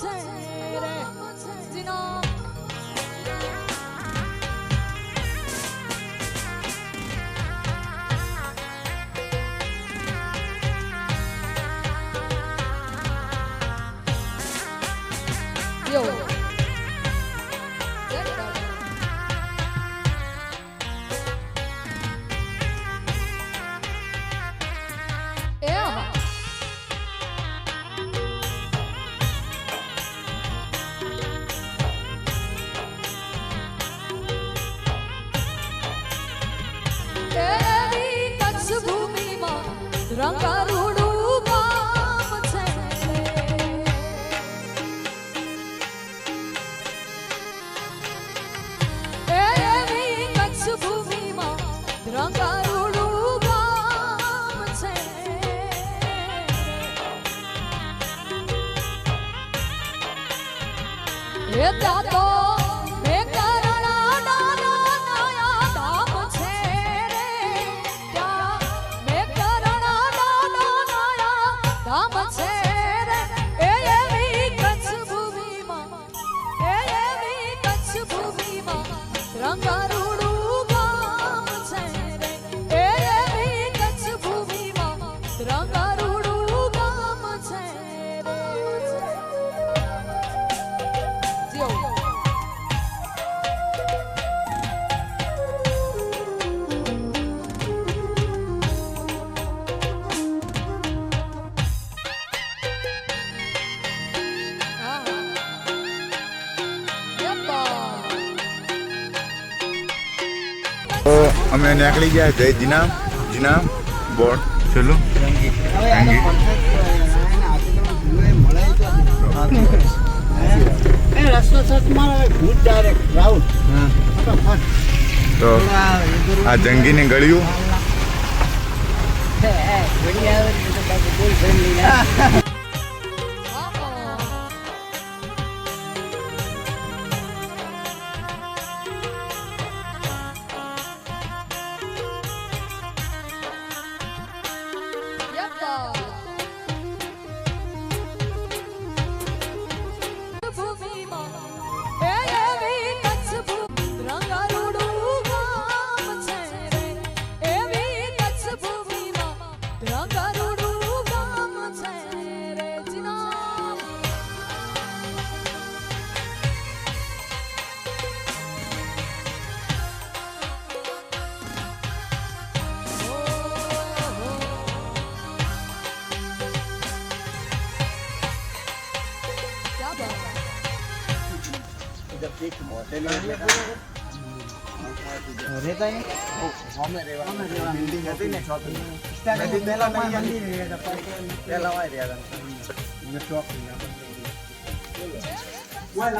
Yo. રંગારૂડું ગામ છે એવી કચ્છ ભૂમિમાં રંગારૂડું ગામ છે એ ત્યાં તો રંગારૂડું ગામ છે રે એવી કચ્છ ભૂમિમાં રંગારૂડું ગામ છે રે તો અમે નીકળી ગયા જય જીનામ બોર્ડ ચલો તો આ જંગીની ગળ્યું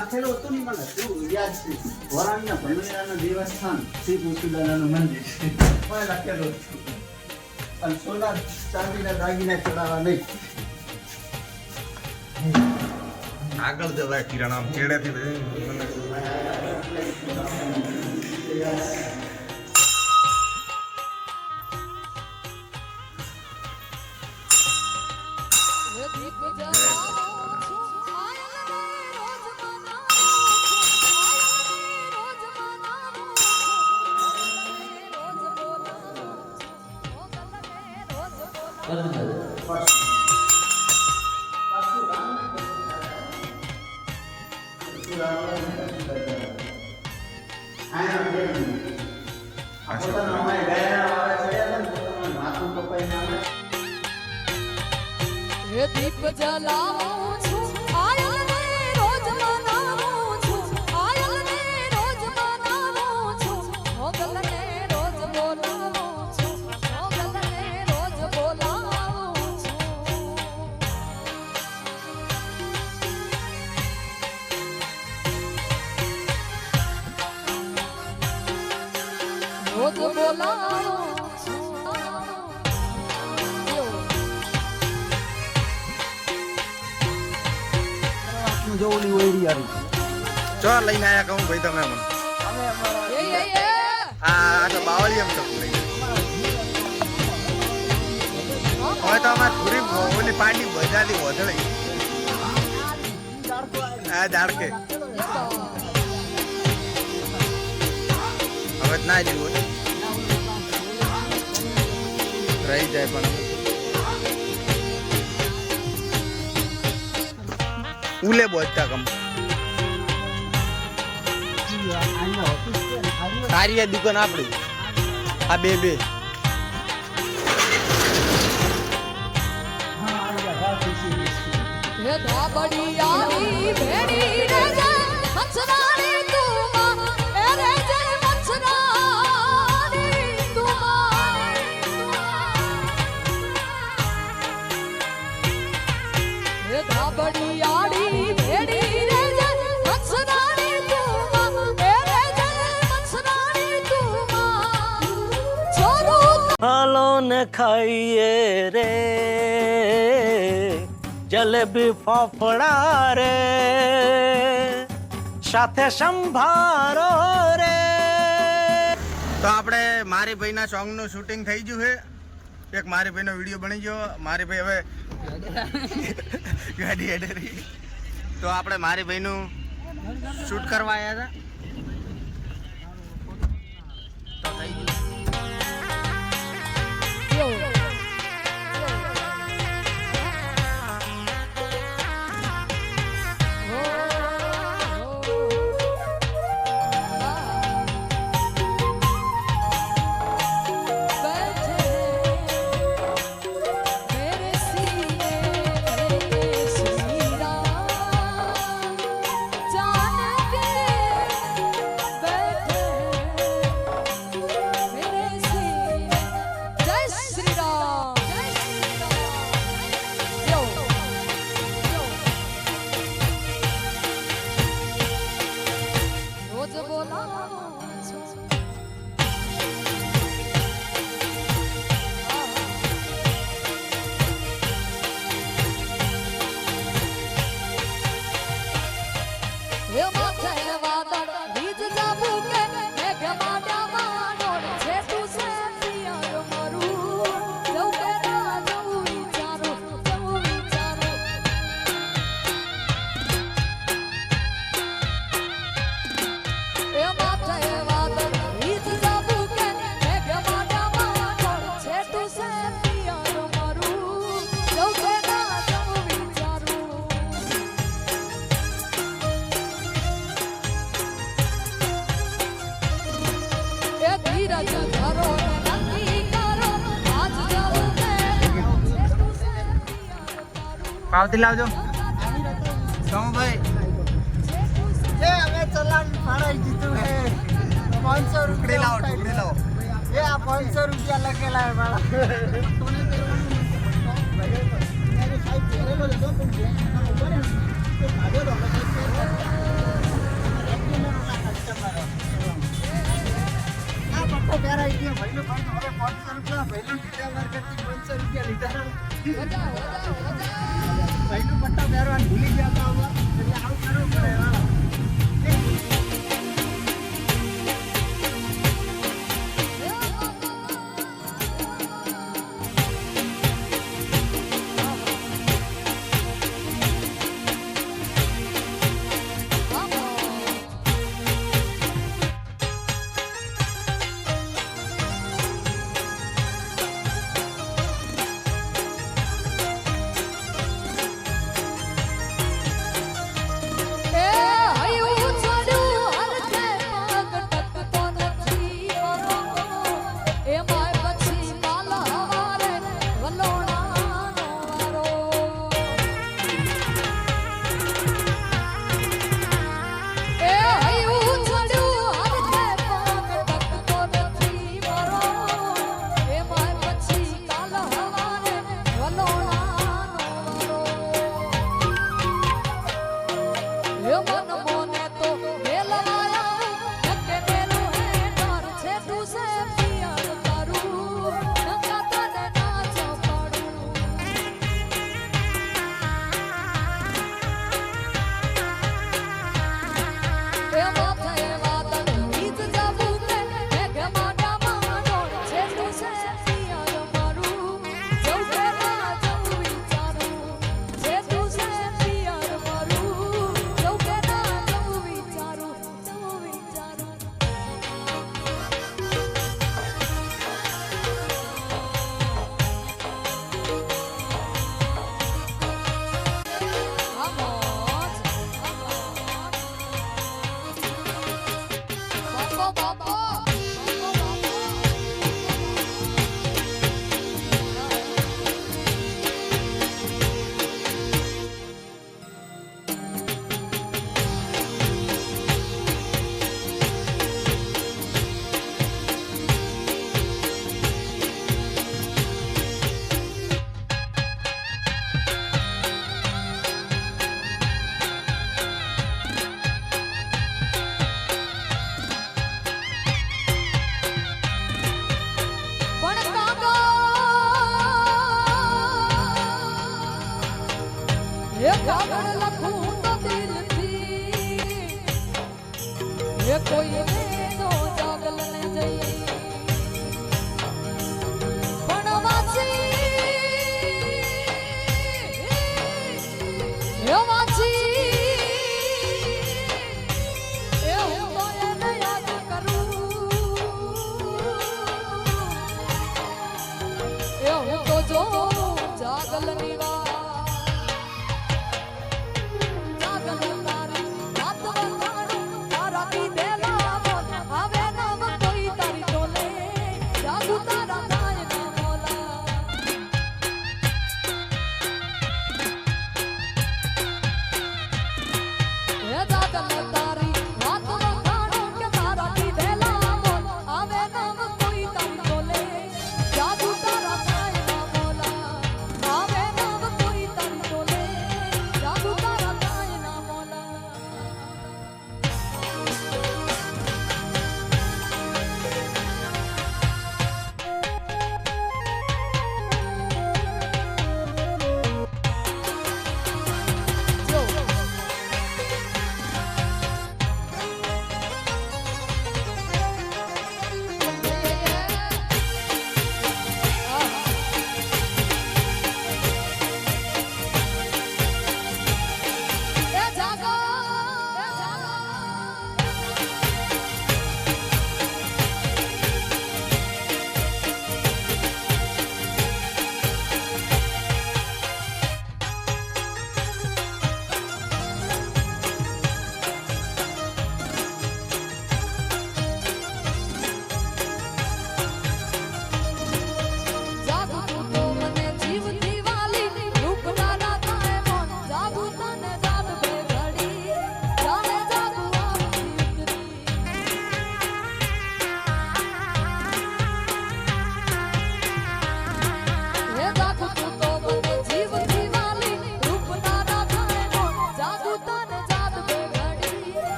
લખેલું હતું ને મને શું યાદ છે વરાણના ભંડેરાનું દેવસ્થાન શ્રી પુતુલાનું મંદિર લખેલું હતું અને સોના ચાંદીના દાગીના ચડાવવા નહીં આગળ જવાય કિરાણા કેડેથી દીપ જલાવું છું આયલને રોજ મનાવું છું આયલને રોજ મનાવું છું મોગલને રોજ બોલાવું છું મોગલને રોજ બોલાવું છું રોજ બોલાવું જોવલી ઓઈડી આવી ચો લઈને આયા કહું ભાઈ તમે મને આ તો બાવળિયમ તો હવે તો અમાર પૂરી ઓલી પાર્ટી બજાતી વધળે આ દાડકે હવે જ ના લીધું હોય રહી જાય પણ ઉલે બોજતા કમ સારી દુકાન આપણી આ બે હે ધાબડી આવી ભેડી રે જય મચ્છરાણી તું એ રે જય મચ્છરાણી તું હે ધાબડી આવી ભેડી રે જય મચ્છરાણી તું એ રે જય મચ્છરાણી તું છોરું હાલો ને ખાઈએ રે જલેબી ફાફડા રે સાથે સંભારો રે. તો આપણે મારી ભાઈના સોંગનું શૂટિંગ થઈ ગયું છે. એક મારી ભાઈનો વિડીયો બની ગયો. મારી ભાઈ હવે ગાડી હેડરી તો આપણે મારી ભાઈનું શૂટ કરવા આવ્યા હતા તો થઈ ગયું. પાવતી લાવજો સોમભાઈ. એ હવે ચલાન ફાડાઈ દીધું હે 500 રૂપિયા ટુકડી લાવો. એ આ 500 રૂપિયા લખેલા હે મારા ભાઈનું પટ્ટા પહેરવાનું ભૂલી ગયા હતા એટલે આવું કરવું પડે. એ કોઈને નો જાગલને જઈ પણ વાંચી એ વાંચી એ હું તો એને યાદ કરું એ હું તો જો જાગલની વાત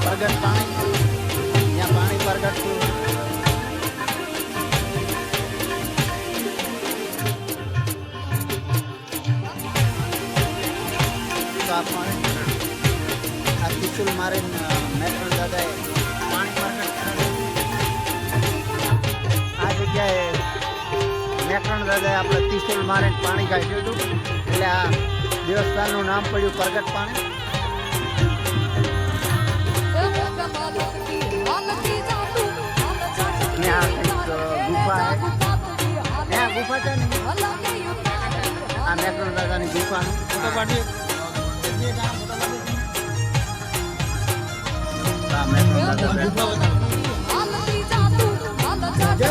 પ્રગટ પાણી ત્યાં પાણી પ્રગટ થયું તો આ પાણી આ પિસ્તુલ મારે મેટ્રોન દાદાએ પાણી પ્રગટ કરેલું આ જગ્યાએ મેટ્રોન દાદાએ આપણે પિસ્તુલ મારે પાણી કાઢ્યું હતું એટલે આ દેવસ્થાનનું નામ પડ્યું પ્રગટ પાણી ગુફા છે ને આ મેટ્રોન દાદાની ગુફા ફોટો પાડીએ આ મેટ્રોન દાદા જય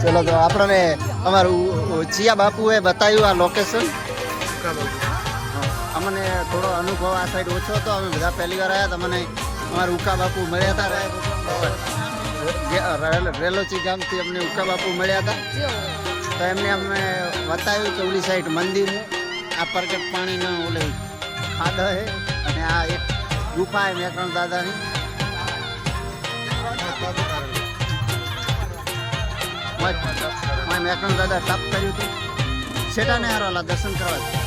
ચલો તો આપણને અમારું ચિયા બાપુએ બતાવ્યું આ લોકેશન અમને થોડો અનુભવ આ સાઈડ ઓછો હતો અમે બધા પહેલી વાર આવ્યા તમને અમારા ઉકા બાપુ મળ્યા હતા રેલોચી ગામથી અમને ઉકા બાપુ મળ્યા હતા તો એમને અમને બતાવ્યું કે ઓલી સાઈડ મંદિર આ પ્રગટ પાણીનો ઓલે ખાડ છે અને આ એક ગુફા છે મેકરણ દાદાની મેકરણ દાદા તપ કર્યું હતું સેટાને હારવાલા દર્શન કરવા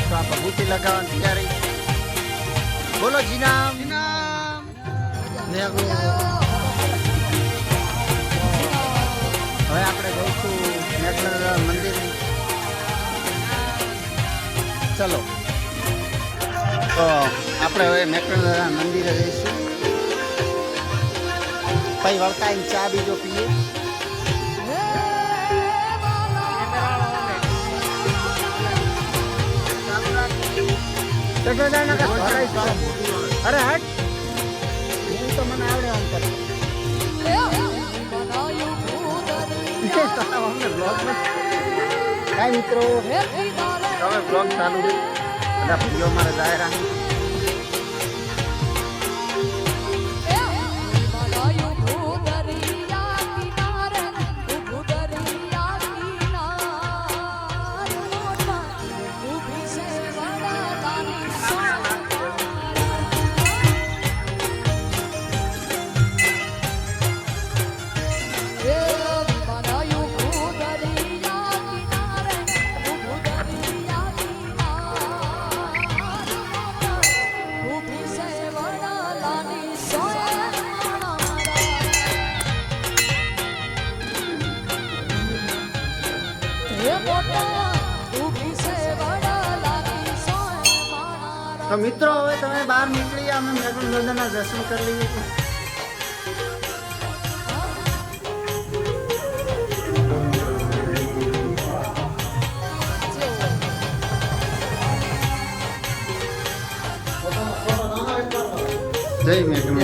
તો આ ભભૂતિ લગાવવાની તૈયારી બોલો જીનામ હવે આપણે જઈશું મેકરણ મંદિર ચલો તો આપણે હવે મેકરણ મંદિરે જઈશું પછી વળતાઈને ચા બીજો પીએ અરે હટ હું તો મને આવડે આમ કરું કાંઈ મિત્રો હે દીદારે તમે બ્લોગ ચાલુ બધા વિડીયો મારે જાય રાખી બનાયું ભૂદરિયા કિનારે ભૂદરિયા કિનારે ઊભી છે વડાલાની બનાયું ભૂદરિયા કિનારે ભૂદરિયા કિનારે ઊભી છે વડાલાની તો મિત્રો હવે તમે બહાર નીકળી અમે મેઘન દાદાના દર્શન કરી લઈએ છીએ. જય મેઘન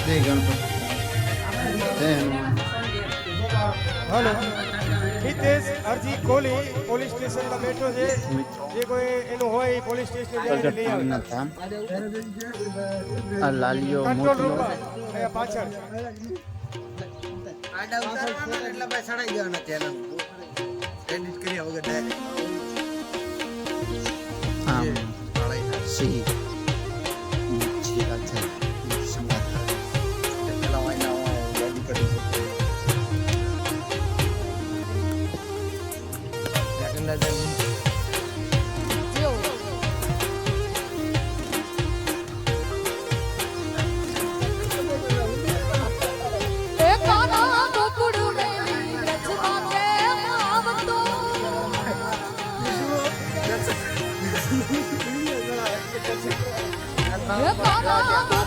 જય ગણપતિ જય હનુમાન. હલો હિતેશ અરજી કોલી પોલીસ સ્ટેશનમાં બેઠો છે. જે કોઈ એનું હોય પોલીસ સ્ટેશન પ્રગટ લઈ આવે. પાણીના ધામ આ લાલીઓ કંટ્રોલ મોતીઓ રૂમમાં અહીંયા પાછળ આડા ઉતારવાના એટલે ભાઈ સડાઈ દેવાના ચેનલ એડિટ કર્યા વગર ડાયરેક્ટ આમ સી જીરા છે સંગાત પેલા વાયના ગાડી કરી હે કાના